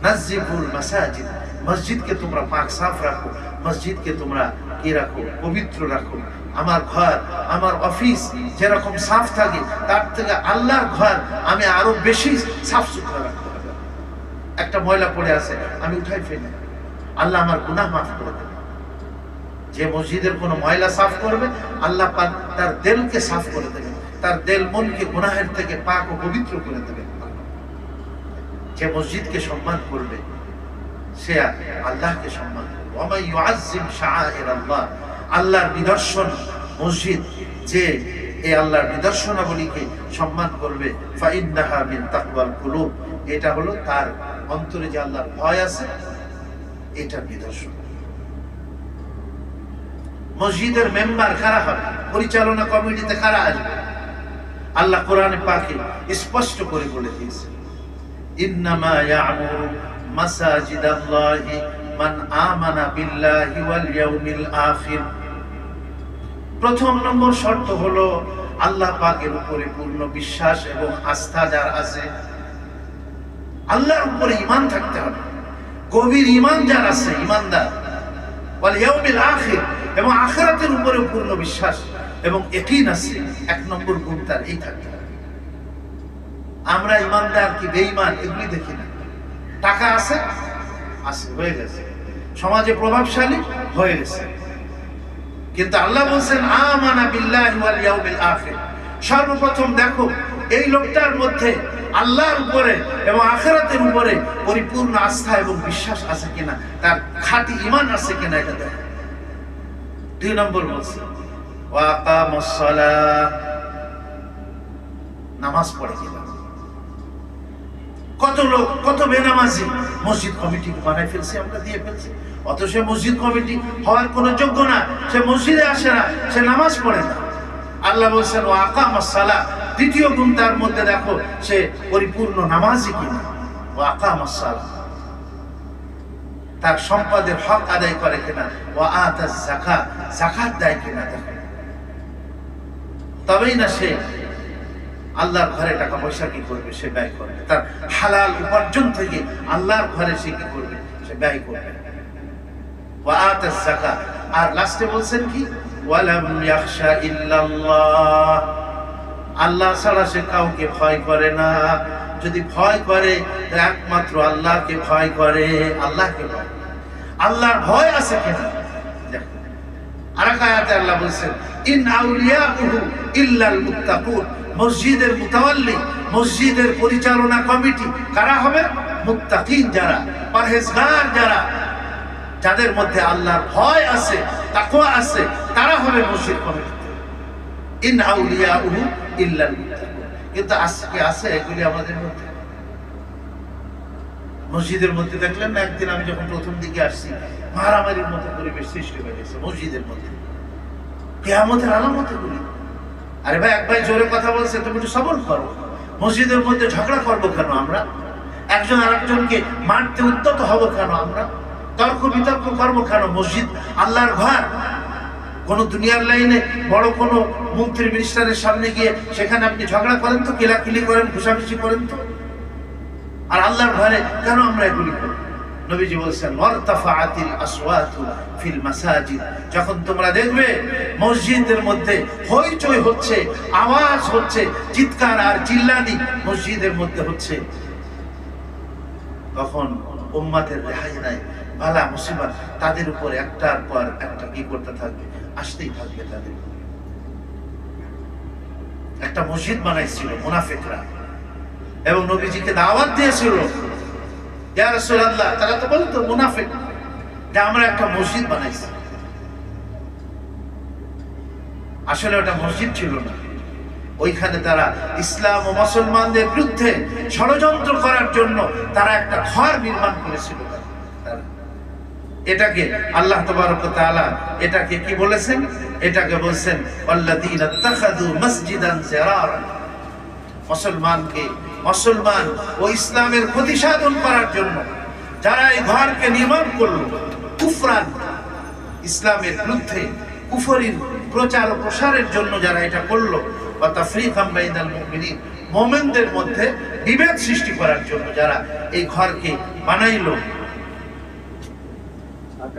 নাজিবুল মাসাজিদ, মসজিদকে তোমরা পাক সাফ রাখো, মসজিদকে তোমরা কি রাখো? পবিত্র রাখো। আমার ঘর, আমার অফিস যেরকম সাফ থাকে, তার থেকে আল্লাহর ঘর আমি আরো বেশি সাফ সুতরা রাখতে হবে। একটা ময়লা পড়ে আছে, আমি উঠাই ফেলি, আল্লাহ আমার গুনাহ মাফ করে দেবে। যে মসজিদের কোনো ময়লা সাফ করবে, আল্লাহ পাক তার দিলকে সাফ করে দেবে, তার দিল মনকে গুনাহের থেকে পাক ও পবিত্র করে দেবে। যে মসজিদকে সম্মান করবে সে আল্লাহকে সম্মান করবে। ওয়া মান ইউআজ্জিম শাআইরাল্লাহ, আল্লাহর নিদর্শন মসজিদ, যে এই আল্লাহর নিদর্শনাবলীকে সম্মান করবে, ফাইন্নাহা মিন তাকওয়াল কুলুব, এটা হলো তার অন্তরে যে আল্লাহর ভয় আছে, এটার নিদর্শন। মসজিদের মেম্বার কারা হবে? পরিচালনা কমিটিতে কারা আসবে? আল্লাহ কোরআনে পাকে স্পষ্ট করে বলে দিয়েছে, ইন্নামা ইয়ামুরু মাসাজিদাল্লাহি মান আমানা বিল্লাহি ওয়াল ইয়াউমিল আখির। প্রথম নম্বর শর্ত হলো আল্লাহ পাকের উপরে পূর্ণ বিশ্বাস এবং আস্থা যার আছে, আল্লাহর উপরে ঈমান থাকতে হবে, গভীর ঈমান যার আছে, ঈমানদার, ওয়াল ইয়াউমিল আখির, এবং আখিরাতের উপরে পূর্ণ বিশ্বাস এবং ইয়াকিন আছে। 1 নম্বর গুণ তার এই থাকতে হবে। আমরা ঈমানদার কি বেঈমান এগুলি দেখি না। টাকা আছে, আছে, হয়ে গেছে, সমাজে প্রভাবশালী হয়ে গেছে, কিন্তু আল্লাহ বলছেন আমানা বিল্লাহি ওয়াল ইয়াউমিল আখির। সর্বপ্রথম দেখো এই লোকটার মধ্যে আল্লাহর উপরে এবং আখিরাতের উপরে পরিপূর্ণ আস্থা এবং বিশ্বাস আছে কিনা, তার খাঁটি ঈমান আছে কিনা, এটা দেখো। 2 নম্বর বলছে ওয়া আকামাস সালাহ, নামাজ পড়ে কিনা। কত লোক, কত বেনামাজি মসজিদ কমিটি বানাই ফেলছি, আমরা দিয়ে ফেলছি। অত সে মসজিদ কমিটি হওয়ার কোনো যোগ্য না, সে মসজিদে আসে না, সে নামাজ পড়ে না। আল্লাহ বলছেন ও আকামাস সালাহ, দ্বিতীয় গুণ তার মধ্যে দেখো সে পরিপূর্ণ নামাজি কিনা। ও আকামাস সালাহ, তার সম্পদের হক আদায় করে কিনা। ও আতাজ যাকাত, যাকাত দেয় কিনা। দেখো তবেই না সে আল্লাহর ঘরে টাকা পয়সা কি করবে, সে ব্যয় করবে। তার হালাল উপার্জন থেকে আল্লাহর ঘরে সে কি করবে, সে ব্যয় করবে। ওয়া আতাজ যাকাত। আর লাস্টে বলছেন কি, ওয়ালাম ইয়াখশা ইল্লাল্লাহ, আল্লাহ ছাড়া সে কাউকে ভয় করে না। যদি ভয় করে একমাত্র আল্লাহকে ভয় করে, আল্লাহকে ভয়। আল্লাহর ভয় আছে কিনা। আরেক আয়াতে আল্লাহ বলছেন ইন আউলিয়াউহু ইল্লাল মুত্তাকুন, মসজিদের মুতাওয়াল্লি, মসজিদের পরিচালনা কমিটি কারা হবে? মুত্তাকিন, যারা পরহেজগার, যারা যাদের মধ্যে আল্লাহর ভয় আছে, তাকওয়া আছে, তারা হবে মসজিদ কমিটি। ইন আউলিয়াউহু ইল্লাল মুত্তাকুন। কিন্তু আজকে আছে এগুলি আমাদের মধ্যে। মসজিদের মধ্যে দেখলেন না, একদিন আমি যখন প্রথম দিকে আসছি, মারামারির মতো পরিবেশ সৃষ্টি হয়ে গেছে মসজিদের মধ্যে। কিয়ামতের আলামত এগুলি। আরে ভাই, এক ভাই জোরে কথা বলছে, তুমি একটু সবর করো। মসজিদের মধ্যে ঝগড়া করবো কেন আমরা? একজন আরেকজনকে মারতে উদ্যত হবো কেন আমরা? তর্ক বিতর্ক করবো কেন? মসজিদ আল্লাহর ঘর। কোন দুনিয়ার লাইনে বড় কোন মন্ত্রী মিনিস্টারের সামনে গিয়ে সেখানে আপনি ঝগড়া করেন তো, কিলাকিলি করেন, ঘুষাঘুষি করেন তো। আর আল্লাহর ঘরে কেন আমরা এগুলি করি? নবীজি বলছেন ওয়ারতাফাআতিল আসওয়াতু ফিল মাসাজিদ, যখন তোমরা দেখবে মসজিদের মধ্যে হইচই হচ্ছে, আওয়াজ হচ্ছে, চিৎকার আর চিল্লানি মসজিদের মধ্যে হচ্ছে, তখন উম্মতের রেহাই নাই, বালা মুসিবত তাদের উপর একটার পর একটা কি করতে থাকবে, আসতেই থাকবে তাদের। একটা মসজিদ বানাইছিল মুনাফিকরা এবং নবীজিকে দাওয়াত দিয়েছিল, ইয়া রাসূলুল্লাহ, তারা তো বলতো মুনাফিক যে আমরা একটা মসজিদ বানাইছি। আসলে ওটা মসজিদ ছিল না, ওইখানে তারা ইসলাম ও মুসলমানদের বিরুদ্ধে ষড়যন্ত্র করার জন্য তারা একটা ঘর নির্মাণ করেছিল। এটাকে আল্লাহ তাবারক ওয়া তাআলা এটাকে কি বলেছেন? এটাকে বলছেন আল্লাযীনা ইত্তাখাযু মাসজিদান জিরারা, মুসলমানকে, মুসলমান ও ইসলামের প্রতিসাধন করার জন্য যারা এই ঘরকে নির্মাণ করলো, কুফরান, ইসলামের বিরুদ্ধে কুফরির প্রচার ও প্রসারের জন্য যারা এটা করলো, ওয়া তাফরীকাম বাইনাল মুমিনিন, মুমিনদের মধ্যে বিভেদ সৃষ্টি করার জন্য যারা এই ঘরকে বানাইলো,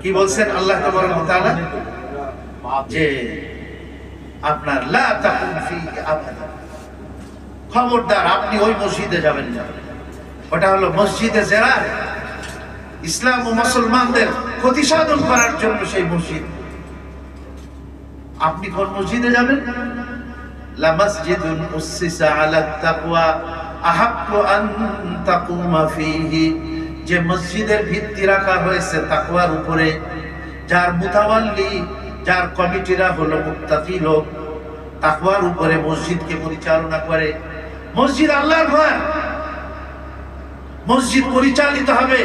কি বলছেন আল্লাহ তাবারক ওয়া তাআলা? যে আপনার লা তাকুম ফীহি আবাদা, খবরদার আপনি ওই মসজিদে যাবেন না। ওটা হলো মসজিদে জিরার, ইসলাম ও মুসলমানদের প্রতিসাধন করার জন্য সেই মসজিদ। আপনি কোন মসজিদে যাবেন? লা মাসজিদুন উসসিসা আলা তাকওয়া আহাক্কু আন তাকুমা ফীহি, যে মসজিদের ভিত্তি রাখা হয়েছে তাকওয়ার উপরে, যার মুতাওয়াল্লি, যার কমিটিরা হলো মুত্তাকি লোক, তাকওয়ার উপরে মসজিদকে পরিচালনা করে। মসজিদ আল্লাহর ঘর, মসজিদ পরিচালিত হবে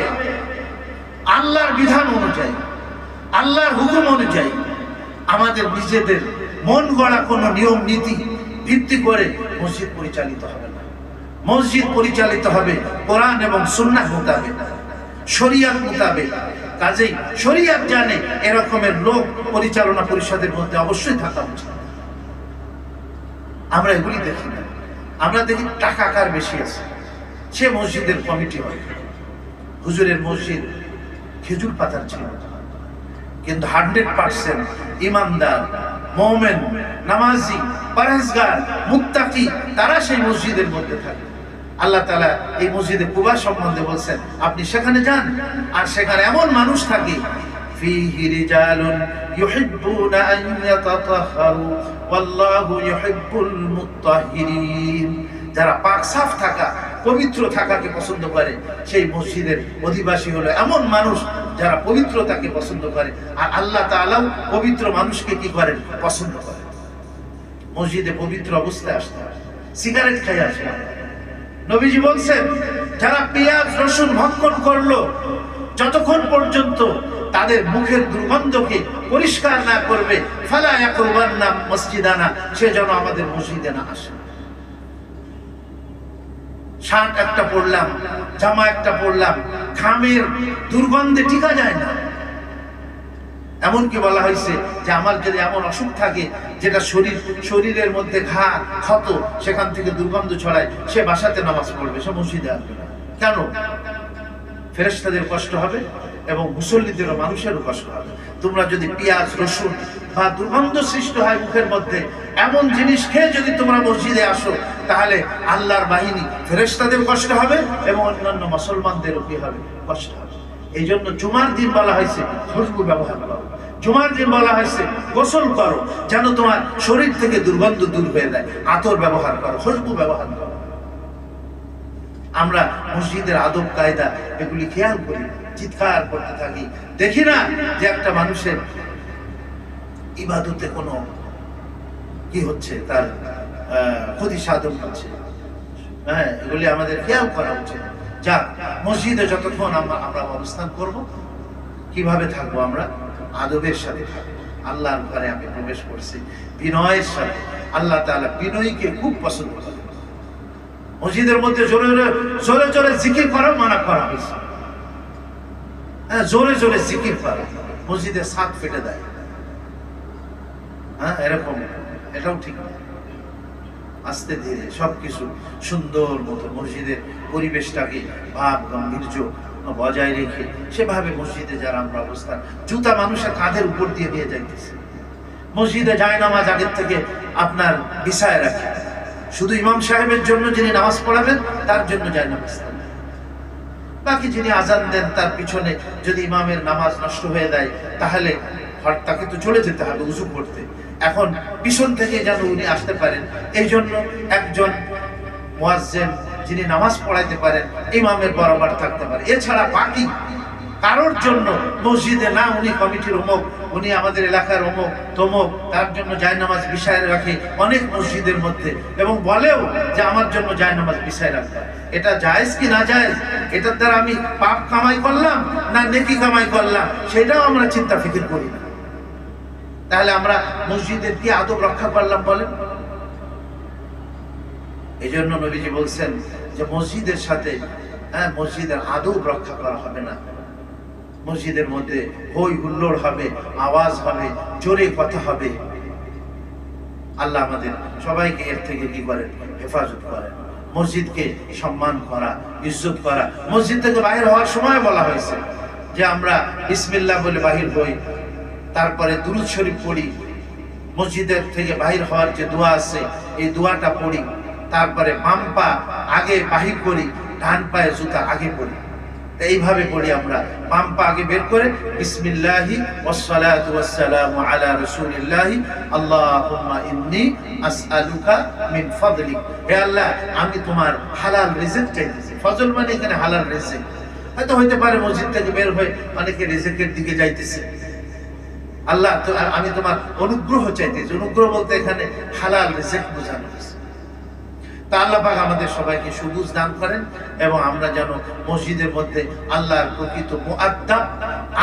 আল্লাহর বিধান অনুযায়ী, আল্লাহর হুকুম অনুযায়ী। আমাদের নিজেদের মন গড়া কোনো নিয়ম নীতি ভিত্তি করে মসজিদ পরিচালিত হবে না। মসজিদ পরিচালিত হবে কোরআন এবং সুন্নাহ মোতাবেক, শরিয়াত মোতাবেক। কাজেই শরিয়াত জানে এরকমের লোক পরিচালনা পরিষদের মধ্যে অবশ্যই থাকা উচিত। আমরা এগুলি দেখি না, আমরা দেখি টাকা কার বেশি আছে সে মসজিদের কমিটি হয়। হুজুরের মসজিদ খেজুর পাতার ছিল, কিন্তু 100% ইমানদার, মুমিন, নামাজি, পরহেজগার, মুত্তাকি তারা সেই মসজিদের মধ্যে থাকে। আল্লাহ তাআলা এই মসজিদে কুবা সম্বন্ধে বলছেন, আপনি সেখানে যান আর সেখানে এমন মানুষ থাকে, ফীহি রিজালুন ইউহিব্বুনা আন ইয়াতাতাহহারু ওয়াল্লাহু ইউহিব্বুল মুত্তাহহিরিন, যারা পাক সাফ থাকা, পবিত্র থাকাকে পছন্দ করে। সেই মসজিদের অধিবাসী হলো এমন মানুষ যারা পবিত্রতাকে পছন্দ করে, আর আল্লাহ তাআলাও পবিত্র মানুষকে কি করেন? পছন্দ করেন। মসজিদে পবিত্র অবস্থায় আসতে হয়, সিগারেট খাই আসে। নবীজি বলছেন যারা পেঁয়াজ রসুন ভক্ষণ করলো, যতক্ষণ পর্যন্ত তাদের মুখের দুর্গন্ধকে পরিষ্কার না করবে, ফালা ইয়াকরবান্না মসজিদানা, সে যেন আমাদের মসজিদে না আসে। শার্ট একটা পরলাম, জামা একটা পরলাম, ঘামের দুর্গন্ধে টিকা যায় না। এমনকি বলা হয়েছে যে আমার যদি এমন অসুখ থাকে যেটা শরীরের মধ্যে ঘা ক্ষত, সেখান থেকে দুর্গন্ধ ছড়ায়, সে বাসাতে নামাজ পড়বে, সে মসজিদে আসবে না। কেন? ফেরেশতাদের কষ্ট হবে এবং মুসল্লিদেরও, মানুষেরও কষ্ট হবে। তোমরা যদি পেঁয়াজ রসুন বা দুর্গন্ধ সৃষ্টি হয় মুখের মধ্যে, এমন জিনিস খেয়ে যদি তোমরা মসজিদে আসো, তাহলে আল্লাহর বাহিনী ফেরেশতাদের কষ্ট হবে এবং অন্যান্য মুসলমানদেরও কি হবে? কষ্ট হবে। এই জন্য জুমার দিন বলা হয়েছে খুশবু ব্যবহার করো, জুমার দিন বলা হয়েছে গোসল করো, যেন তোমার শরীর থেকে দুর্গন্ধ দূর হয়ে যায়। আতর ব্যবহার করো, খুশবু ব্যবহার করো। আমরা মসজিদের আদব কায়দা এগুলি খেয়াল করি, চিৎকার করতে থাকি, দেখি না যে একটা মানুষের ইবাদতে কোনো কি হচ্ছে, তার ক্ষতি সাধন হচ্ছে। হ্যাঁ, এগুলি আমাদের খেয়াল করা উচিত। যা মসজিদে যতক্ষণ আমরা অবস্থান করব, কিভাবে থাকবো? আমরা আদবের সাথে থাকবো। আল্লাহর ঘরে আমি প্রবেশ করছি বিনয়ের সাথে। আল্লাহ তাআলা বিনয়ীকে খুব পছন্দ করেন। মসজিদের মধ্যে জোরে জোরে জোরে জিকির করা মানা করা হয়েছে। হ্যাঁ, জোরে জোরে জিকির করা মসজিদের ছাদ ফেটে দেয়। হ্যাঁ, এরকম, এটাও ঠিক না। আস্তে ধীরে সবকিছু সুন্দর মতো মসজিদের পরিবেশটাকে ভাব গাম্ভীর্য বজায় রেখে সেভাবে মসজিদে যারা আমরা অবস্থান, জুতা মানুষের কাঁধের উপর দিয়ে দিয়ে যাইতেছে। মসজিদে জায়নামাজ আগের থেকে আপনার বিছায় রাখে, শুধু ইমাম সাহেবের জন্য যিনি নামাজ পড়াবেন তার জন্য জায়নামাজ, বাকি যিনি আজান দেন তার পিছনে যদি ইমামের নামাজ নষ্ট হয়ে যায়, তাহলে তাকে তো চলে যেতে হবে উযু করতে। এখন পিছন থেকে যেন উনি আসতে পারেন, এই জন্য একজন মুয়াজ্জিন যিনি নামাজ পড়াইতে পারেন ইমামের বরাবর থাকতে পারে। এছাড়া বাকি কারোর জন্য মসজিদে না, উনি কমিটির অমুক, উনি আমাদের এলাকার অমুক তমুক, তার জন্য জায়নামাজ বিছায় রাখে অনেক মসজিদের মধ্যে, এবং বলেও যে আমার জন্য জায়নামাজ বিছায় রাখবে। এটা জায়েজ কি না জায়েজ, এটার দ্বারা আমি পাপ কামাই করলাম না নেকি কামাই করলাম, সেটাও আমরা চিন্তা ফিকির করি না। তাহলে আমরা মসজিদের কি আদব রক্ষা করলাম বলেন? এই জন্য নবীজি বলছেন যে মসজিদের সাথে মসজিদের আদব রক্ষা করা হবে না। মসজিদের মধ্যে হই হুল্লোড় হবে, আওয়াজ হবে, জোরে কথা হবে। আল্লাহ আমাদের সবাইকে এর থেকে কি করেন? হেফাজত করেন। মসজিদকে সম্মান করা, ইজ্জত করা। মসজিদ থেকে বাহির হওয়ার সময় বলা হয়েছে যে আমরা বিসমিল্লাহ বলে বাহির হই, তারপরে দুরূদ শরীফ পড়ি, মসজিদের থেকে বাহির হওয়ার যে দোয়া আছে এই দোয়াটা পড়ি, তারপরে বাম পা আগে বাহির করি, ডান পায়ে জুতা আগে পড়ি। এইভাবে পড়ি আমরা, বাম পা আগে বের করে বিসমিল্লাহি ওয়াসসালাতু ওয়াসসালামু আলা রাসূলিল্লাহি আল্লাহুম্মা ইন্নী আসআলুকা মিন ফাদলিক। হে আল্লাহ, আমি তোমার হালাল রিজিক চাইতেছি। ফজল মানে এখানে হালাল রিজিক। হয়তো হইতে পারে মসজিদ থেকে বের হয়ে অনেকে রিজিকের দিকে যাইতেছে। আল্লাহ, তো আমি তোমার অনুগ্রহ চাইতেছি। অনুগ্রহ বলতে এখানে হালাল রিজিক বোঝানো হয়েছে। তা আল্লাহ পাক আমাদের সবাইকে সুবুঝ দান করেন এবং আমরা যেন মসজিদের মধ্যে আল্লাহর প্রকৃত মুআদ্দাব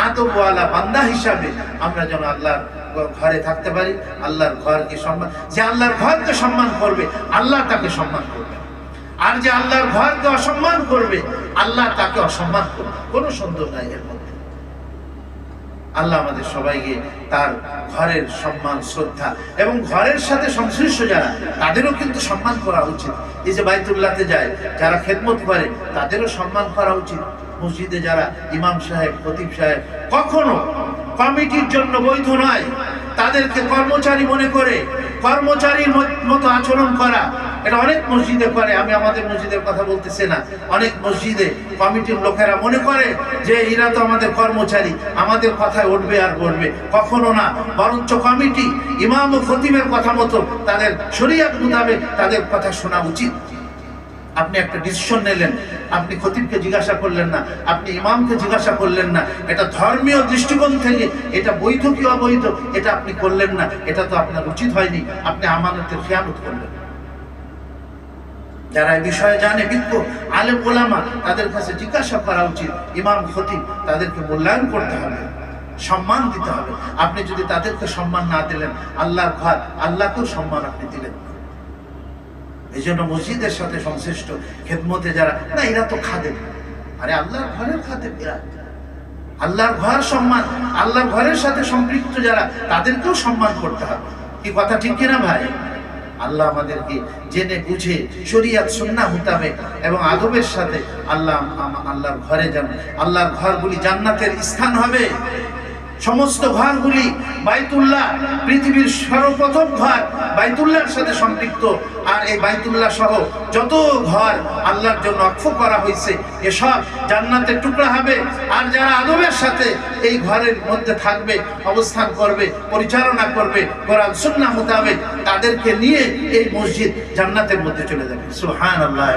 আদবওয়ালা বান্দা হিসাবে আমরা যেন আল্লাহর ঘরে থাকতে পারি। আল্লাহর ঘরকে সম্মান, যে আল্লাহর ঘরকে সম্মান করবে আল্লাহ তাকে সম্মান করবে, আর যে আল্লাহর ঘরকে অসম্মান করবে আল্লাহ তাকে অসম্মান করবে। কোনো সন্দেহ নাই এর মধ্যে। আল্লাহ আমাদের সবাইকে তার ঘরের সম্মান, শ্রদ্ধা এবং ঘরের সাথে সংশ্লিষ্ট যারা তাদেরও কিন্তু সম্মান করা উচিত। এই যে বাইতুল্লাহতে যায় যারা খেদমত করে তাদেরও সম্মান করা উচিত। মসজিদে যারা ইমাম সাহেব, খতিব সাহেব কখনো কমিটির জন্য বৈধ নয়, তাদেরকে কর্মচারী মনে করে কর্মচারীর মতো আচরণ করা, এটা অনেক মসজিদে করে। আমি আমাদের মসজিদের কথা বলতেছি না, অনেক মসজিদে কমিটির লোকেরা মনে করে যে এরা তো আমাদের কর্মচারী, আমাদের কথায় উঠবে আর বলবে। কখনো না, বরঞ্চ কমিটি ইমাম ও খতিবের কথা মতো তাদের শরীয়ত মোতাবেক তাদের কথা শোনা উচিত। আপনি একটা ডিসিশন নিলেন, আপনি খতিবকে জিজ্ঞাসা করলেন না, আপনি ইমামকে জিজ্ঞাসা করলেন না, এটা ধর্মীয় দৃষ্টিকোণ থেকে এটা বৈধ কি অবৈধ এটা আপনি করলেন না, এটা তো আপনার উচিত হয়নি। আপনি আমানতের খেয়ানত করলেন। যারা এই বিষয়ে জানে, বিজ্ঞ আলেম ওলামা, তাদের কাছে জিজ্ঞাসা করা উচিত। ইমাম খতিব, তাদেরকে মূল্যায়ন করতে হবে, সম্মান দিতে হবে। আপনি যদি তাদেরকে সম্মান না দিলেন, আল্লাহর ঘর, আল্লাহকেও সম্মান আপনি দিলেন। এই জন্য মসজিদের সাথে সংশ্লিষ্ট খেদমতে যারা, না এরা তো খাদেম, আরে আল্লাহর ঘরের খাদেম এরা, আল্লাহর ঘর সম্মান, আল্লাহর ঘরের সাথে সম্পৃক্ত যারা, তাদেরকেও সম্মান করতে হবে। কি কথা ঠিক কিনা ভাই? আল্লাহ আমাদেরকে জেনে বুঝে শরীয়ত সুন্নাহ মোতাবেক এবং আদবের সাথে আল্লাহর ঘরে যান। আল্লাহর ঘরগুলি জান্নাতের স্থান হবে। সমস্ত ঘরগুলি বাইতুল্লাহ, পৃথিবীর সর্বপ্রথম ঘর বাইতুল্লাহর সাথে সম্পৃক্ত। আর এই বাইতুল্লাহ সহ যত ঘর আল্লাহর জন্য ওয়াকফ করা হয়েছে, এসব জান্নাতের টুকরা হবে। আর যারা আদবের সাথে এই ঘরের মধ্যে থাকবে, অবস্থান করবে, পরিচালনা করবে কোরআন সুন্নাহ মোতাবেক, তাদেরকে নিয়ে এই মসজিদ জান্নাতের মধ্যে চলে যাবে। সুবহানাল্লাহ।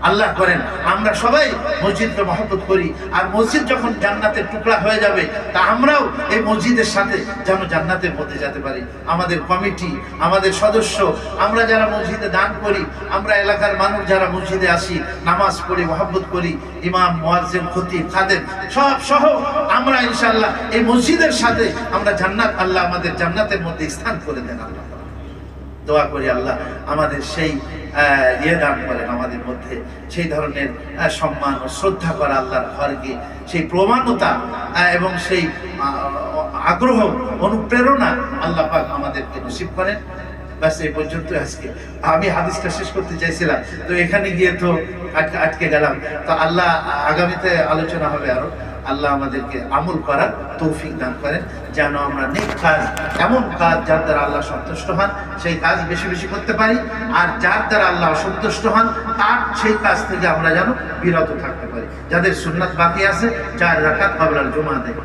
আল্লাহ করেন আমরা সবাই মসজিদকে মহব্বত করি, আর মসজিদ যখন জান্নাতের টুকরা হয়ে যাবে, তা আমরাও এই মসজিদের সাথে যেন জান্নাতের মধ্যে যেতে পারি। আমাদের কমিটি, আমাদের সদস্য, আমরা যারা মসজিদে দান করি, আমরা এলাকার মানুষ যারা মসজিদে আসি, নামাজ পড়ি, মহব্বত করি, ইমাম, মুয়াজ্জিন, খতিব, খাদেম সব সহ আমরা ইনশাআল্লাহ এই মসজিদের সাথে আমরা জান্নাত, আল্লাহ আমাদের জান্নাতের মধ্যে স্থান করে দেন। আল্লাহ দোয়া করি আল্লাহ আমাদের সেই দান করেন, আমাদের মধ্যে সেই ধরনের সম্মান ও শ্রদ্ধা করা আল্লাহর ঘরকে, সেই প্রমাণতা এবং সেই আগ্রহ, অনুপ্রেরণা আল্লাহ পাক আমাদেরকে নসিব করেন। ব্যাস এই পর্যন্ত। আজকে আমি হাদিসটা শেষ করতে চাইছিলাম, তো এখানে গিয়ে তো আটকে গেলাম। তো আল্লাহ আগামীতে আলোচনা হবে আরো। আল্লাহ আমাদেরকে আমল করার তৌফিক দান করেন, যেন আমরা নেক কাজ, এমন কাজ যার দ্বারা আল্লাহ সন্তুষ্ট হন, সেই কাজ বেশি বেশি করতে পারি। আর যার দ্বারা আল্লাহ অসন্তুষ্ট হন, তার সেই কাজ থেকে আমরা যেন বিরত থাকতে পারি। যাদের সুন্নাত বাকি আছে, 4 রাকাত ক্বাবলাল জুমআ দেয়।